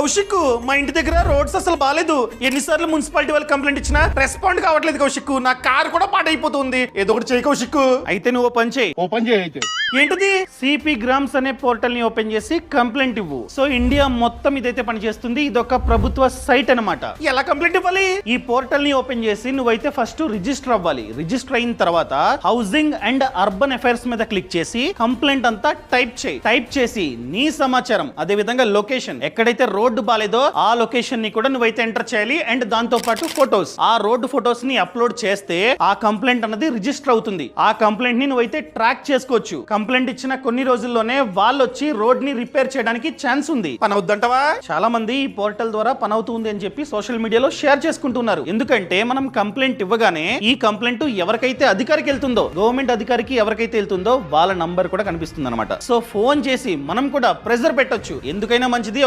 కౌశిక్, మా ఇంటి దగ్గర రోడ్స్ అసలు బాలేదు. ఎన్నిసార్లు మున్సిపాలిటీ వాళ్ళు కంప్లైంట్ ఇచ్చినా రెస్పాండ్ కావట్లేదు కౌశిక్. నా కార్ కూడా పాడైపోతుంది. ఏదో ఒకటి చేయి కౌశిక్. అయితే నువ్వు పని చేయి. ఓపెన్ చేయి అయితే. ఏంటిది? సిపి గ్రామ్స్ అనే పోర్టల్ ని ఓపెన్ చేసి కంప్లైంట్ ఇవ్వు. సో ఇండియా మొత్తం ఇదైతే పనిచేస్తుంది. ఇదొక ప్రభుత్వ సైట్ అన్నమాట. ఎలా కంప్లైంట్ ఇవ్వాలి? ఈ పోర్టల్ ని ఓపెన్ చేసి నువ్వైతే ఫస్ట్ రిజిస్టర్ అవ్వాలి. రిజిస్టర్ అయిన తర్వాత హౌసింగ్ అండ్ అర్బన్ అఫైర్స్ మీద క్లిక్ చేసి కంప్లైంట్ అంతా టైప్ చేయి. టైప్ చేసి నీ సమాచారం, అదే విధంగా లొకేషన్, ఎక్కడైతే రోడ్డు బాలేదో ఆ లొకేషన్ ని కూడా నువ్వైతే ఎంటర్ చేయాలి. అండ్ దాంతో పాటు ఫొటోస్, ఆ రోడ్డు ఫొటోస్ ని అప్లోడ్ చేస్తే ఆ కంప్లైంట్ అన్నది రిజిస్టర్ అవుతుంది. ఆ కంప్లైంట్ ని నువ్వైతే ట్రాక్ చేసుకోవచ్చు. కంప్లైంట్ ఇచ్చిన కొన్ని రోజుల్లోనే వాళ్ళు వచ్చి రోడ్ ని రిపేర్ చేయడానికి ఛాన్స్ ఉంది. పని అవుద్దంటవా? చాలా మంది ఈ పోర్టల్ ద్వారా పని అవుతుంది అని చెప్పి సోషల్ మీడియాలో షేర్ చేసుకుంటున్నారు. ఎందుకంటే మనం కంప్లైంట్ ఇవ్వగానే ఈ కంప్లైంట్ ఎవరికైతే అధికారికి వెళ్తుందో, గవర్నమెంట్ అధికారికి ఎవరికైతే వెళ్తుందో వాళ్ళ నంబర్ కూడా కనిపిస్తుంది అనమాట. సో ఫోన్ చేసి మనం కూడా ప్రెజర్ పెట్టొచ్చు. ఎందుకైనా మంచిది.